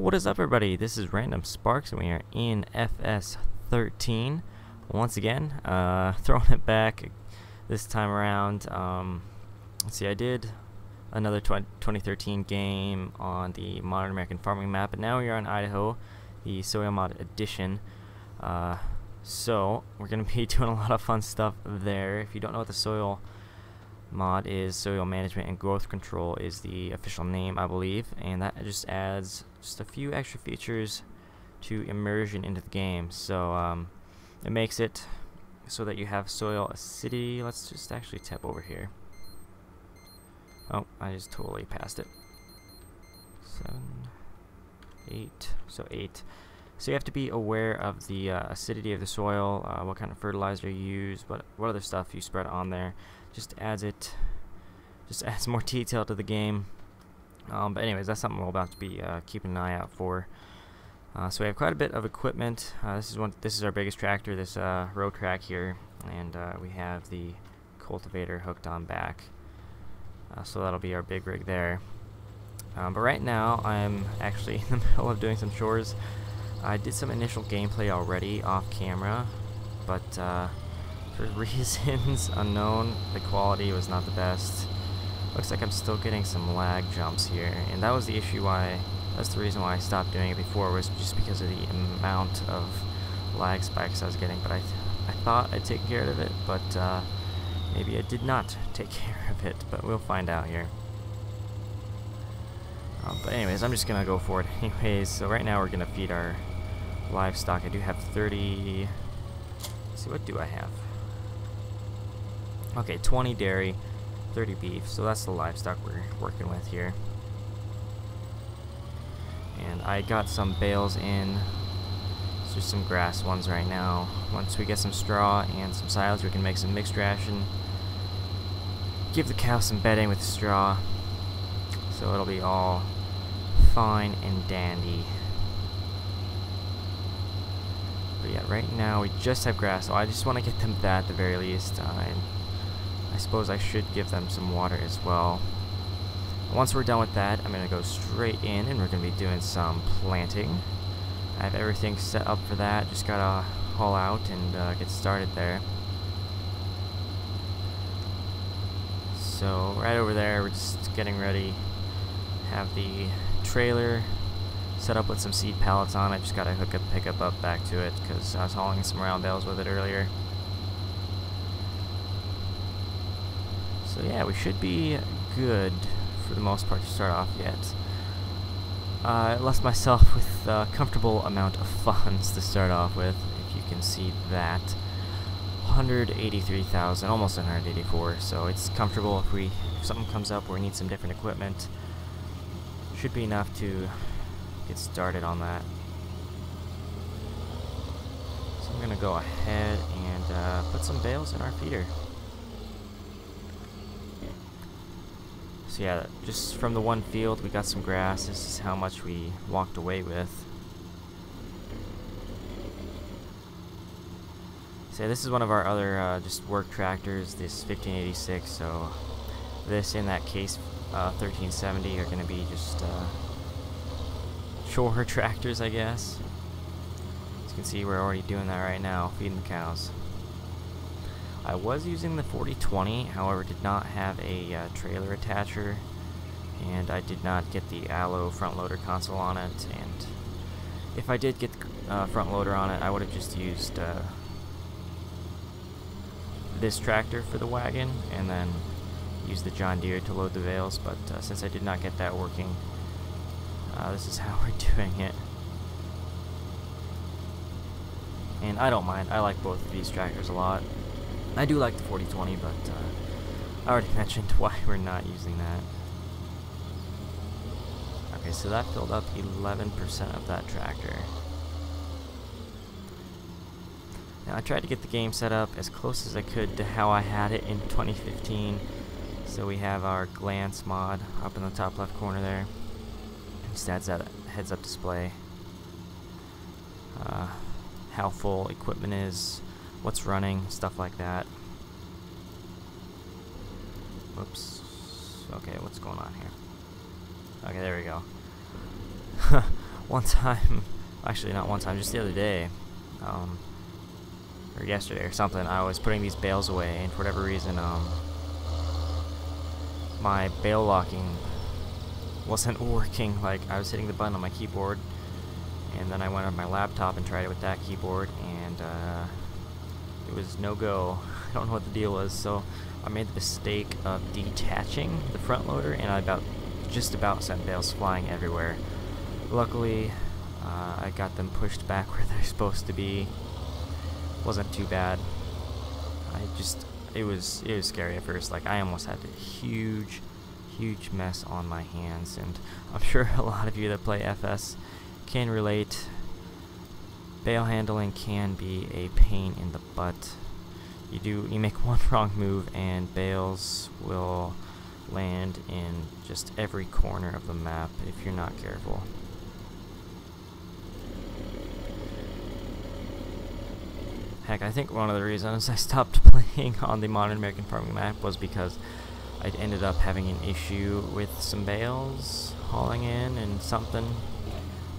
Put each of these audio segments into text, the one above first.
What is up, everybody? This is Random Sparks, and we are in FS13 once again, throwing it back this time around. Let's see, I did another 2013 game on the Modern American Farming map, but now we are on Idaho, the Soil Mod Edition. So we're going to be doing a lot of fun stuff there. If you don't know what the soil mod is, soil management and growth control is the official name, I believe, and that just adds just a few extra features to immersion into the game. So it makes it so that you have soil acidity. Let's just actually tap over here. Oh, I just totally passed it. 7, 8, so 8. So you have to be aware of the acidity of the soil, what kind of fertilizer you use, what other stuff you spread on there. Just adds more detail to the game. But anyways, that's something we're about to be keeping an eye out for. So we have quite a bit of equipment. This is our biggest tractor, this row track here, and we have the cultivator hooked on back. So that'll be our big rig there. But right now I'm actually in the middle of doing some chores. I did some initial gameplay already off camera, but for reasons unknown, the quality was not the best. Looks like I'm still getting some lag jumps here, and that was the issue that's the reason why I stopped doing it before, was just because of the amount of lag spikes I was getting. But I thought I'd taken care of it, but maybe I did not take care of it, but we'll find out here. But anyways, I'm just gonna go for it anyways. So right now we're gonna feed our livestock. I do have 30, let's see, what do I have? Okay, 20 dairy, 30 beef, so that's the livestock we're working with here. And I got some bales in. It's just some grass ones right now. Once we get some straw and some silage, we can make some mixed ration. Give the cow some bedding with the straw, so it'll be all fine and dandy. But yeah, right now we just have grass, so I just want to get them that at the very least. And I suppose I should give them some water as well. Once we're done with that, I'm going to go straight in and we're going to be doing some planting. I have everything set up for that, just got to haul out and get started there. So right over there, we're just getting ready. Have the trailer set up with some seed pallets on it. Just got to hook a pickup up back to it because I was hauling some round bales with it earlier. So yeah, we should be good for the most part to start off yet. I left myself with a comfortable amount of funds to start off with, if you can see that. 183,000, almost 184, so it's comfortable. If something comes up where we need some different equipment, should be enough to get started on that. So I'm gonna go ahead and put some bales in our feeder. So yeah, just from the one field we got some grass. This is how much we walked away with. So yeah, this is one of our other just work tractors, this 1586. So this, in that case, 1370 are going to be just chore tractors, I guess. As you can see, we're already doing that right now, feeding the cows. I was using the 4020, however did not have a trailer attacher, and I did not get the allo front loader console on it. And if I did get the front loader on it, I would have just used this tractor for the wagon and then use the John Deere to load the bales. But since I did not get that working, this is how we're doing it. And I don't mind. I like both of these tractors a lot. I do like the 4020, but I already mentioned why we're not using that. Okay, so that filled up 11% of that tractor. Now I tried to get the game set up as close as I could to how I had it in 2015. So we have our glance mod up in the top left corner there. Just adds that heads-up display. How full equipment is, what's running, stuff like that. Whoops. Okay, what's going on here? Okay, there we go. one time, actually not one time, just the other day, or yesterday or something, I was putting these bales away, and for whatever reason, my bale locking wasn't working. Like, I was hitting the button on my keyboard, and then I went on my laptop and tried it with that keyboard, and it was no go. I don't know what the deal was, so I made the mistake of detaching the front loader, and I just about sent bales flying everywhere. Luckily, I got them pushed back where they're supposed to be. Wasn't too bad. It was scary at first. Like, I almost had a huge mess on my hands, and I'm sure a lot of you that play FS can relate. Bale handling can be a pain in the butt. You make one wrong move and bales will land in just every corner of the map if you're not careful. Heck, I think one of the reasons I stopped playing on the Modern American Farming map was because I ended up having an issue with some bales hauling in, and something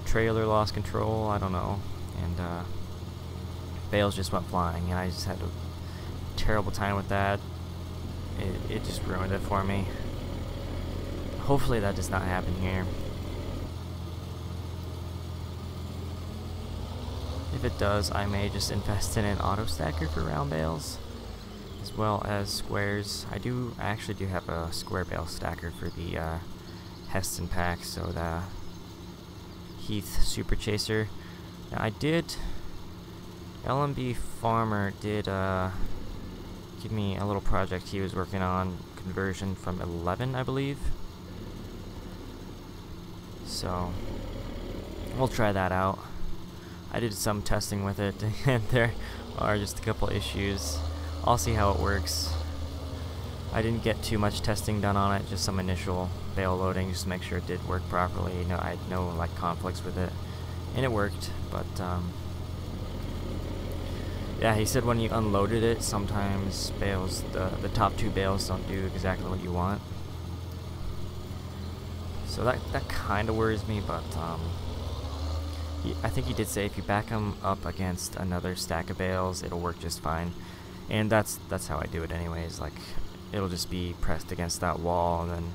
trailer lost control, I don't know, and bales just went flying, and I just had a terrible time with that. It just ruined it for me. Hopefully that does not happen here. If it does, I may just invest in an auto stacker for round bales, as well as squares. I actually do have a square bale stacker for the Heston pack, so the Heath Super Chaser. Now, LMB Farmer did give me a little project he was working on, conversion from 11, I believe. So we'll try that out. I did some testing with it, and there are just a couple issues. I'll see how it works. I didn't get too much testing done on it, just some initial bale loading, just to make sure it did work properly. You know, I had no like conflicts with it, and it worked. But yeah, he said when you unloaded it, sometimes bales, the top two bales don't do exactly what you want. So that kind of worries me, but I think he did say if you back them up against another stack of bales, it'll work just fine. And that's how I do it anyways. Like, it'll just be pressed against that wall, and then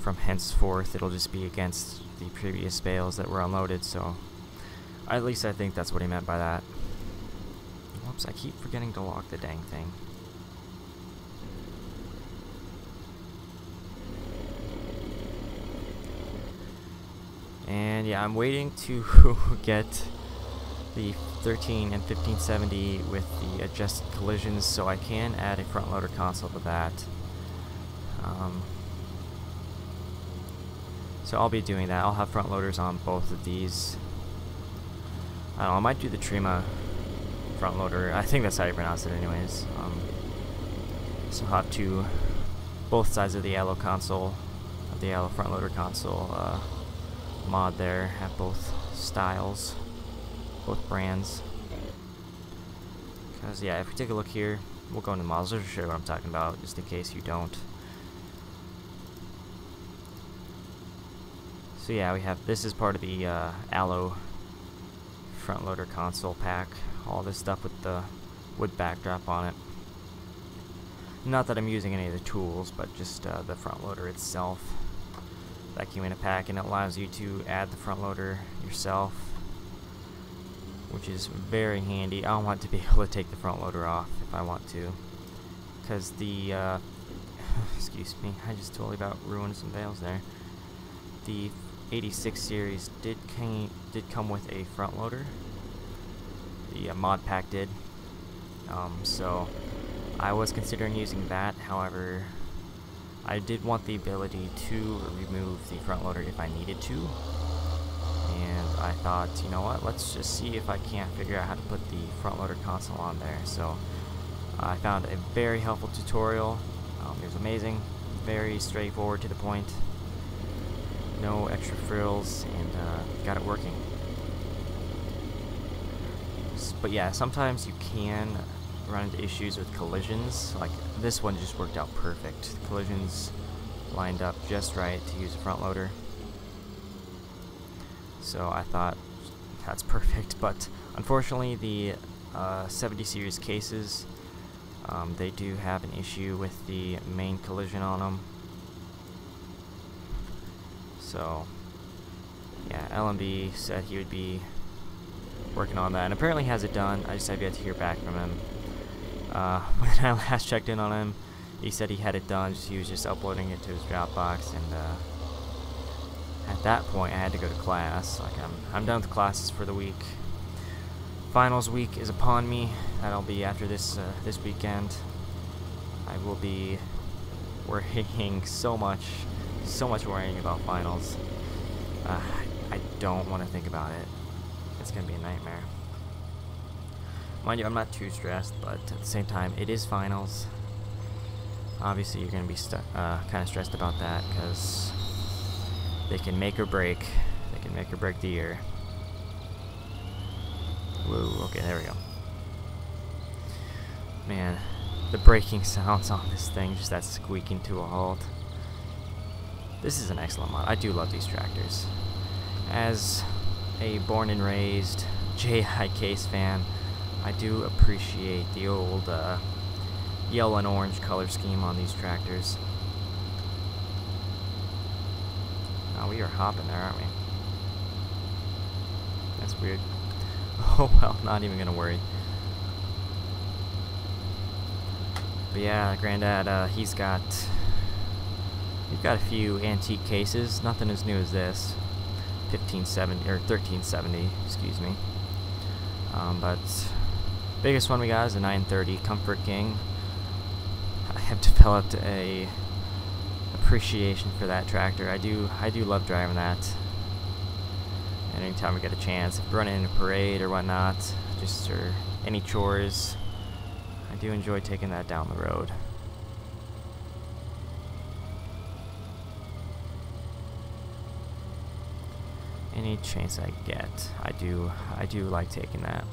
from henceforth it'll just be against the previous bales that were unloaded. So at least I think that's what he meant by that. Whoops, I keep forgetting to lock the dang thing. And yeah, I'm waiting to get the 13 and 1570 with the adjusted collisions, so I can add a front loader console to that. So I'll be doing that. I'll have front loaders on both of these. I don't know, I might do the Trima front loader. I think that's how you pronounce it anyways. So I'll have both sides of the yellow console, of the yellow front loader console mod there, have both styles, both brands. Because yeah, if we take a look here, we'll go into the models to show you what I'm talking about, just in case you don't. So yeah, we have, this is part of the Aloe front loader console pack. All this stuff with the wood backdrop on it. Not that I'm using any of the tools, but just the front loader itself. That came in a pack, and it allows you to add the front loader yourself, which is very handy. I want to be able to take the front loader off if I want to, because the excuse me, I just totally about ruined some bales there. The 86 series did come with a front loader. The mod pack did. So I was considering using that. However, I did want the ability to remove the front loader if I needed to, and I thought, you know what, let's just see if I can't figure out how to put the front loader console on there. So I found a very helpful tutorial. It was amazing, very straightforward, to the point, no extra frills, and got it working. But yeah, sometimes you can run into issues with collisions. Like this one just worked out perfect. The collisions lined up just right to use a front loader. So I thought that's perfect, but unfortunately the 70 series cases, they do have an issue with the main collision on them. So yeah, LMB said he would be working on that, and apparently has it done. I just have yet to hear back from him. When I last checked in on him, he said he had it done, he was just uploading it to his Dropbox, and at that point I had to go to class. Like, I'm done with classes for the week. Finals week is upon me. That'll be after this weekend. I will be worrying so much worrying about finals. I don't want to think about it. It's gonna be a nightmare. Mind you, I'm not too stressed, but at the same time, it is finals. Obviously, you're gonna be kind of stressed about that because they can make or break. They can make or break the year. Whoa, okay, there we go. Man, the braking sounds on this thing, just that squeaking to a halt. This is an excellent mod. I do love these tractors. As a born and raised J.I. Case fan, I do appreciate the old yellow and orange color scheme on these tractors. Oh, we are hopping there, aren't we? That's weird. Oh well, not even gonna worry. But yeah, Granddad, he's got a few antique cases. Nothing as new as this. 1570 or 1370, excuse me. But biggest one we got is a 930 Comfort King. I have developed a appreciation for that tractor. I do love driving that. And anytime we get a chance, if we're running in a parade or whatnot, or any chores, I do enjoy taking that down the road. Any chance I get, I do like taking that.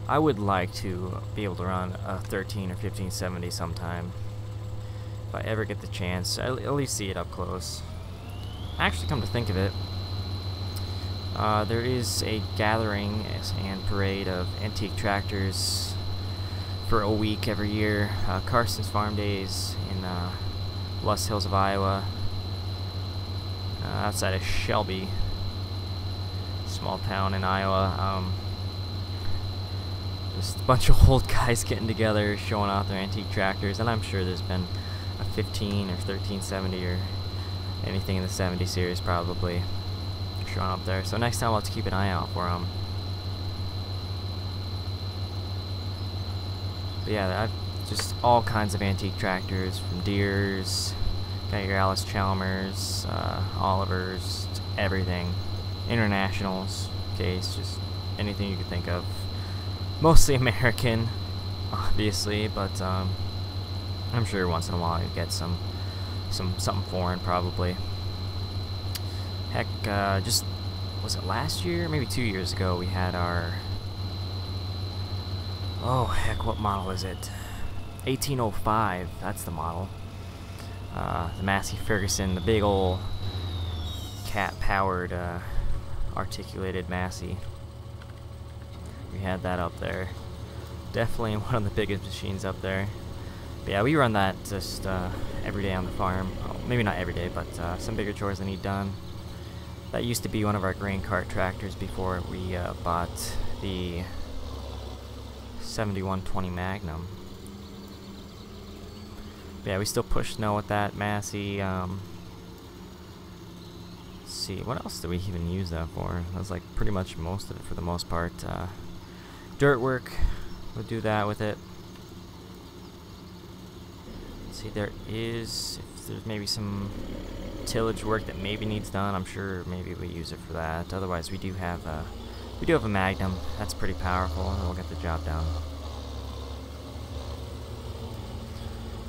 I would like to be able to run a 13 or 1570 sometime. If I ever get the chance, I'll at least see it up close. Actually, come to think of it, there is a gathering and parade of antique tractors for a week every year. Carson's Farm Days in Lost Hills of Iowa, outside of Shelby, small town in Iowa. Just a bunch of old guys getting together, showing off their antique tractors, and I'm sure there's been a 15 or 1370 or anything in the 70 series probably showing up there. So next time I'll have to keep an eye out for them. But yeah, I've just all kinds of antique tractors, from Deere's, got your Alice Chalmers, Oliver's, everything, Internationals, Case, just anything you could think of. Mostly American, obviously, but I'm sure once in a while you get something foreign probably. Heck, just was it last year? Maybe 2 years ago we had our, oh heck, what model is it? 1805, that's the model. The Massey Ferguson, the big ol' cat-powered articulated Massey. We had that up there. Definitely one of the biggest machines up there. But yeah, we run that just every day on the farm. Well, maybe not every day, but some bigger chores I need done. That used to be one of our grain cart tractors before we bought the 7120 Magnum. But yeah, we still push snow with that Massey. Let's see, what else do we even use that for? That's like pretty much most of it for the most part. Dirt work, we'll do that with it. Let's see, there is, if there's maybe some tillage work that maybe needs done, I'm sure maybe we use it for that. Otherwise, we do have a Magnum. That's pretty powerful, and we'll get the job done.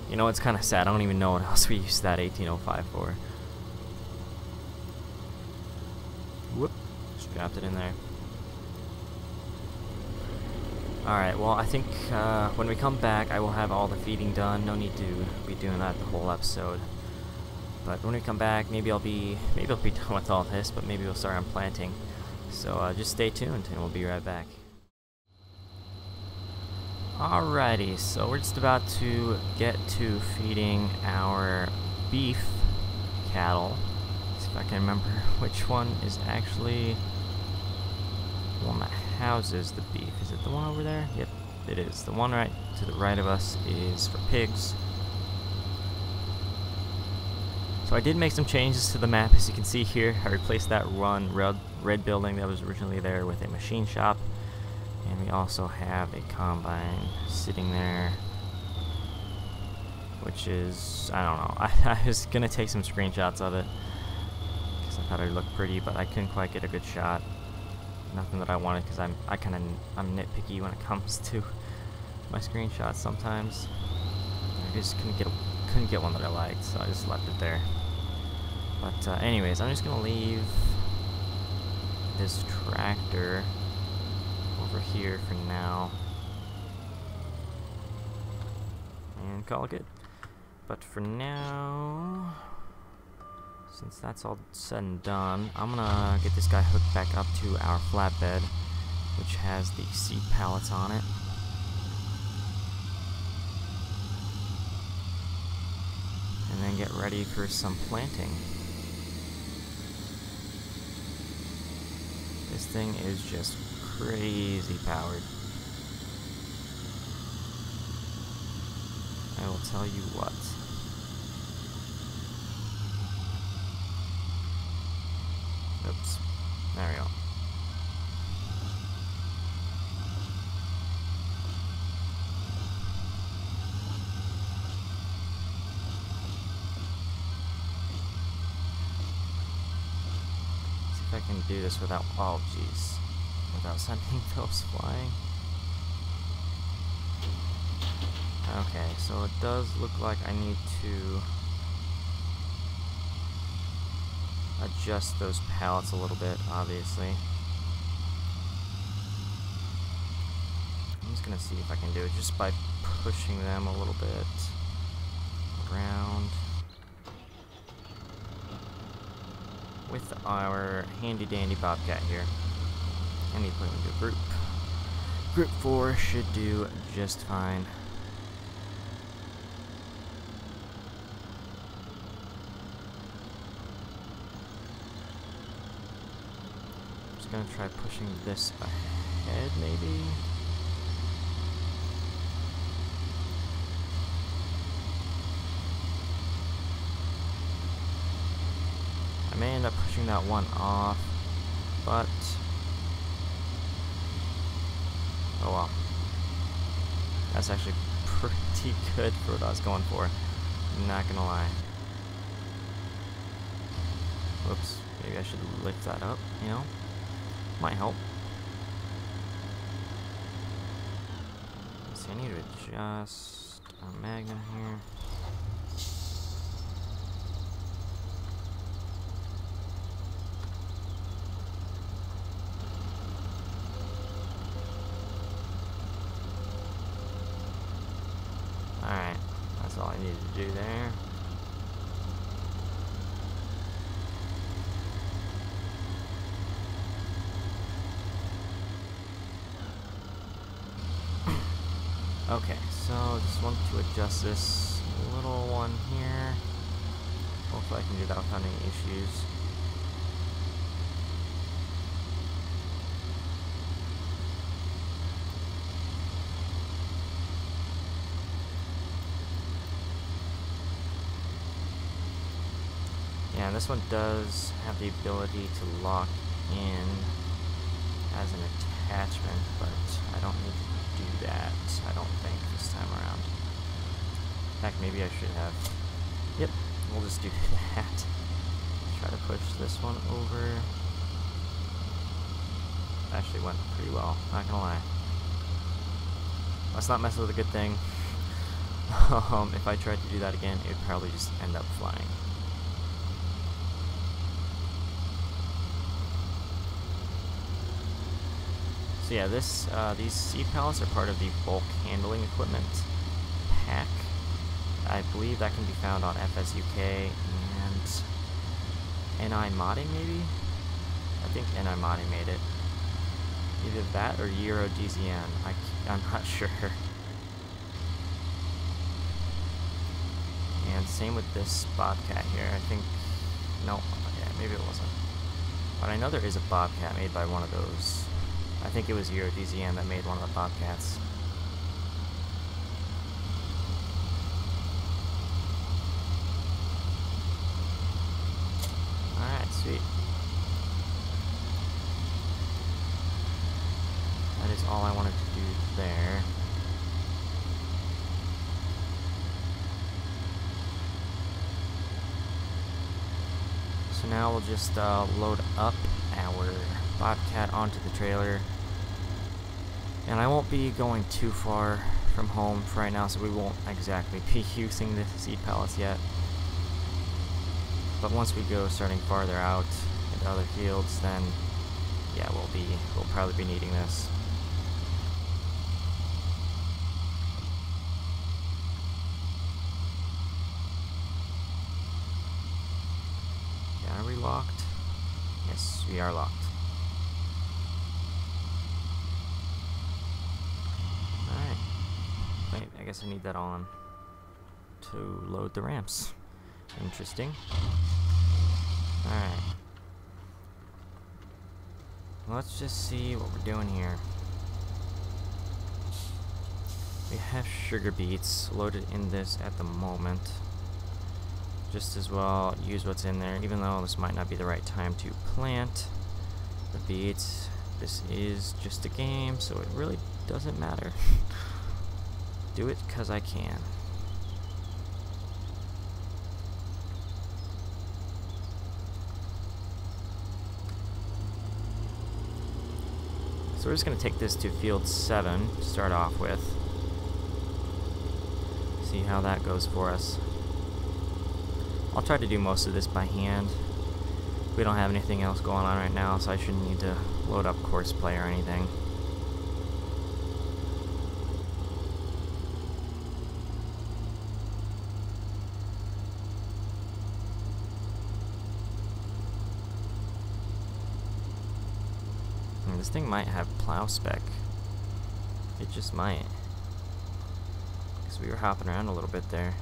You know, it's kind of sad. I don't even know what else we use that 1805 for. Whoop, just dropped it in there. Alright, well, I think when we come back, I will have all the feeding done. No need to be doing that the whole episode. But when we come back, maybe I'll be done with all this, but maybe we'll start on planting. So just stay tuned, and we'll be right back. Alrighty, so we're just about to get to feeding our beef cattle. Let's see if I can remember which one is actually the one that houses the beef. Is it the one over there? Yep, it is. The one right to the right of us is for pigs. So I did make some changes to the map, as you can see here. I replaced that red building that was originally there with a machine shop. And we also have a combine sitting there, which is, I don't know, I was going to take some screenshots of it because I thought it looked pretty, but I couldn't quite get a good shot. Nothing that I wanted, because I'm nitpicky when it comes to my screenshots sometimes. I just couldn't get one that I liked, so I just left it there. But anyways, I'm just going to leave this tractor over here for now and call it good. But for now, since that's all said and done, I'm gonna get this guy hooked back up to our flatbed, which has the seed pallets on it. And then get ready for some planting. This thing is just crazy powered. I will tell you what. Oops. There we go. See if I can do this without, oh jeez, without sending those flying. Okay, so it does look like I need to adjust those pallets a little bit, obviously. I'm just gonna see if I can do it just by pushing them a little bit around with our handy dandy bobcat here. I need to put them into a group. Group 4 should do just fine. Just gonna try pushing this ahead, maybe. I may end up pushing that one off, but oh well. That's actually pretty good for what I was going for. Not gonna lie. Whoops. Maybe I should lift that up, you know? Might help. Let's see, I need to adjust our magnet here. Alright, that's all I needed to do there. Okay, so just want to adjust this little one here. Hopefully I can do that without any issues. Yeah, and this one does have the ability to lock in as an attachment, but I don't need to do that, I don't think, this time around. In fact, maybe I should have. Yep, we'll just do that. Try to push this one over. Actually went pretty well, not gonna lie. Let's not mess with a good thing. If I tried to do that again, it would probably just end up flying. So yeah, these seed pallets are part of the bulk handling equipment pack. I believe that can be found on FS UK, and NI modding maybe? I think NI modding made it. Either that or Euro GZN. I'm not sure. And same with this Bobcat here. I think, no, yeah, maybe it wasn't. But I know there is a Bobcat made by one of those. I think it was Euro GZN that made one of the Bobcats. Alright, sweet. That is all I wanted to do there. So now we'll just load up our Bobcat onto the trailer. And I won't be going too far from home for right now, so we won't exactly be using the seed pallets yet. But once we go starting farther out into other fields, then yeah, we'll probably be needing this. Yeah, are we locked? Yes, we are locked. Alright. Wait, I guess I need that on to load the ramps. Interesting. Alright. Let's just see what we're doing here. We have sugar beets loaded in this at the moment. Just as well use what's in there, even though this might not be the right time to plant the beets. This is just a game, so it really doesn't matter. Do it because I can. So we're just going to take this to field 7 to start off with. See how that goes for us. I'll try to do most of this by hand. We don't have anything else going on right now, so I shouldn't need to load up Courseplay or anything. This thing might have plow spec. It just might. Because we were hopping around a little bit there.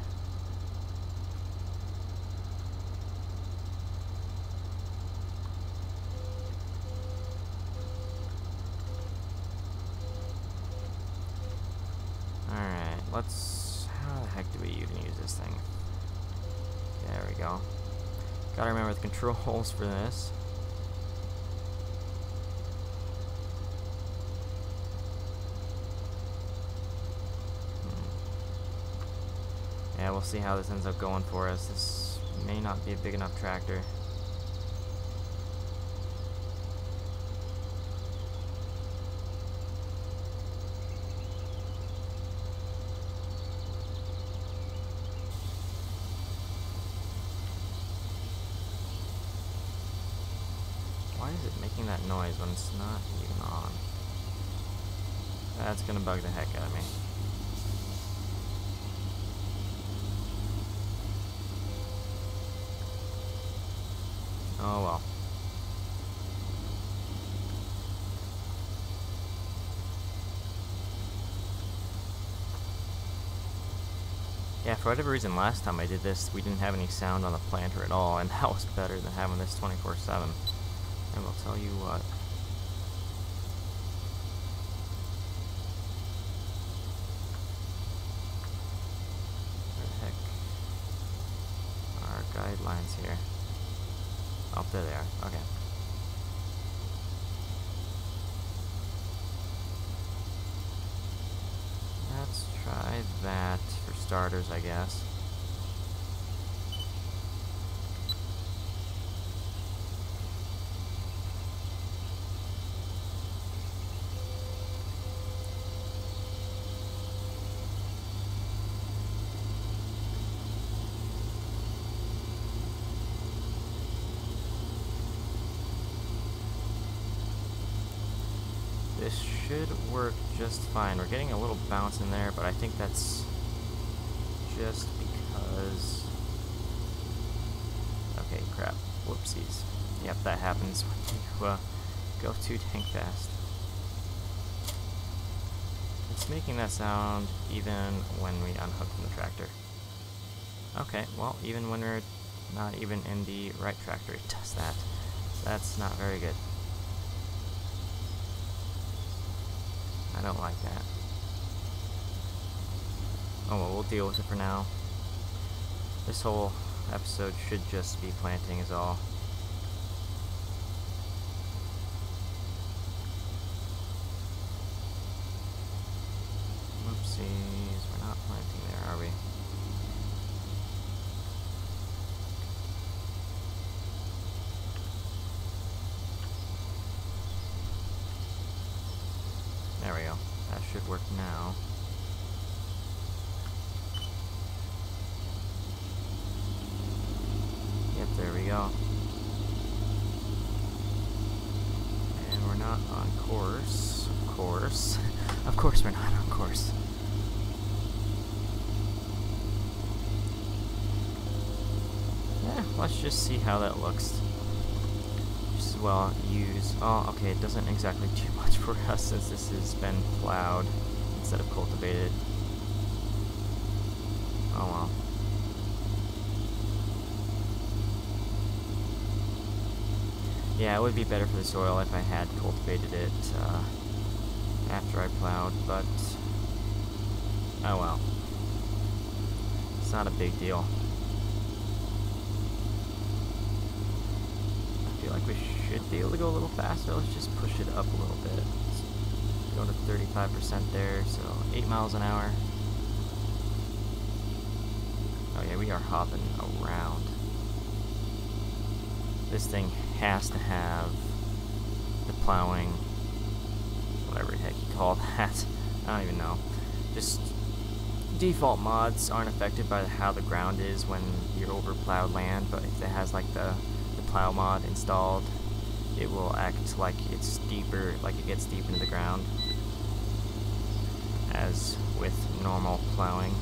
Alright, let's... How the heck do we even use this thing? There we go. Gotta remember the controls for this. Yeah, we'll see how this ends up going for us. This may not be a big enough tractor. Why is it making that noise when it's not even on? That's gonna bug the heck out of me. Oh well. Yeah, for whatever reason, last time I did this, we didn't have any sound on the planter at all, and that was better than having this 24/7. And I'll tell you what. Where the heck are our guidelines here? Oh, there they are. Okay. Let's try that for starters, I guess. This should work just fine. We're getting a little bounce in there, but I think that's just because... Okay, crap. Whoopsies. Yep, that happens when you go too dang fast. It's making that sound even when we unhook from the tractor. Okay, well, even when we're not even in the right tractor, it does that. That's not very good. I don't like that. Oh well, we'll deal with it for now. This whole episode should just be planting is all. Whoopsies, we're not planting there, are we? There we go. That should work now. Yep, there we go. And we're not on course. Of course. Of course we're not on course. Yeah, let's just see how that looks. Just as well use... Oh, okay, it doesn't exactly do much for us since this has been plowed instead of cultivated. Oh well. Yeah, it would be better for the soil if I had cultivated it after I plowed, but oh well. It's not a big deal. I feel like we should be able to go a little faster. Let's just push it up a little bit. Let's go to 35% there, so 8 miles an hour. Oh yeah, we are hopping around. This thing has to have the plowing, whatever the heck you call that. I don't even know. Just default mods aren't affected by how the ground is when you're over plowed land, but if it has like the plow mod installed, it will act like it's deeper, like it gets deep into the ground, as with normal plowing.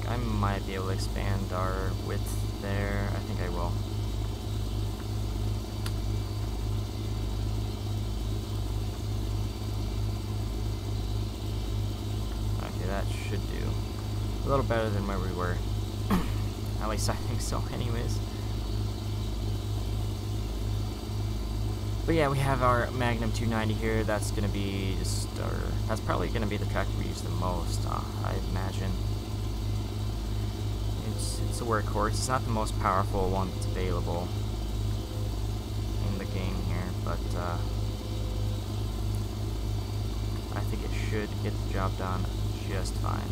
I might be able to expand our width there. I think I will. Okay, that should do a little better than where we were. At least I think so anyways. But yeah, we have our Magnum 290 here. That's gonna be just our, that's probably gonna be the tractor we use the most, I imagine. It's a workhorse. It's not the most powerful one that's available in the game here, but I think it should get the job done just fine.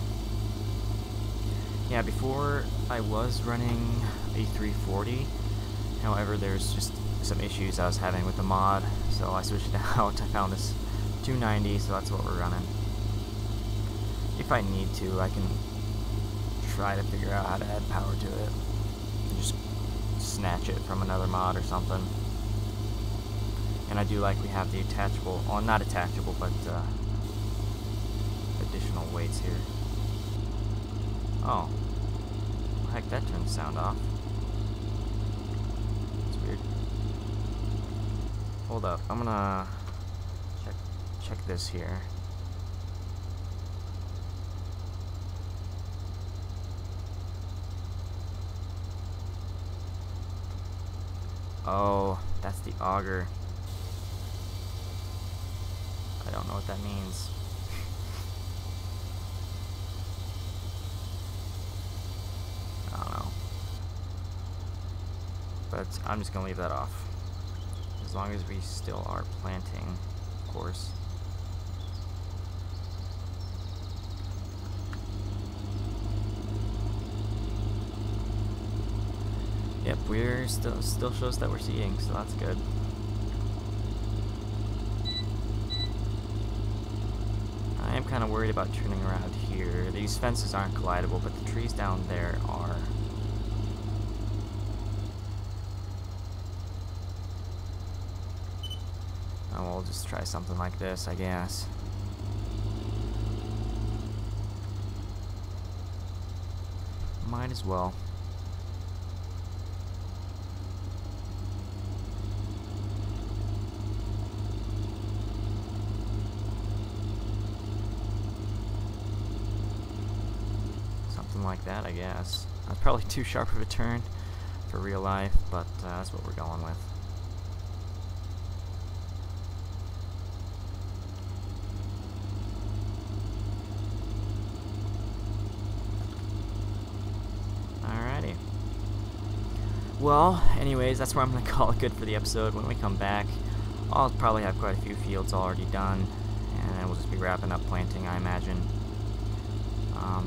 Yeah, before I was running a 340, however there's just some issues I was having with the mod, so I switched it out. I found this 290, so that's what we're running. If I need to, I can try to figure out how to add power to it and just snatch it from another mod or something. And I do like we have the attachable, well, not attachable, but additional weights here. Oh, heck, that turned the sound off. It's weird. Hold up, I'm gonna check this here. Oh, that's the auger. I don't know what that means. I don't know. But I'm just gonna leave that off. As long as we still are planting, of course. Yep, we're still shows that we're seeding, so that's good. kind of worried about turning around here. These fences aren't collidable, but the trees down there are. Oh, we'll just try something like this, I guess. Might as well. Something like that, I guess. That's probably too sharp of a turn for real life, but that's what we're going with. Well, anyways, that's where I'm going to call it good for the episode. When we come back, I'll probably have quite a few fields already done, and then we'll just be wrapping up planting, I imagine.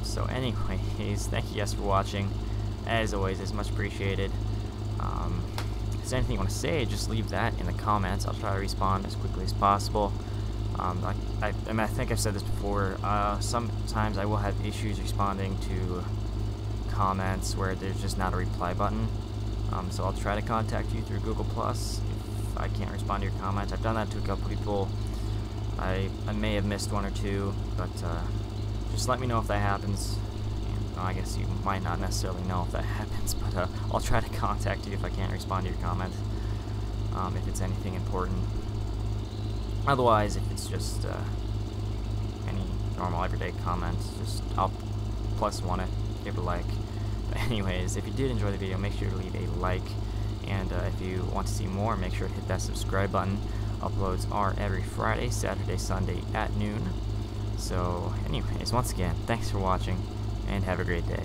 So anyways, thank you guys for watching. As always, it's much appreciated. If there's anything you want to say, just leave that in the comments. I'll try to respond as quickly as possible. I think I've said this before. Sometimes I will have issues responding to comments where there's just not a reply button. So I'll try to contact you through Google Plus if I can't respond to your comments. I've done that to a couple people. I may have missed one or two, but just let me know if that happens. And, I guess you might not necessarily know if that happens, but I'll try to contact you if I can't respond to your comment, if it's anything important. Otherwise, if it's just any normal everyday comments, I'll +1 it, give it a like. Anyways, if you did enjoy the video, make sure to leave a like, and if you want to see more, make sure to hit that subscribe button. Uploads are every Friday, Saturday, Sunday at noon. So anyways, once again, thanks for watching, and have a great day.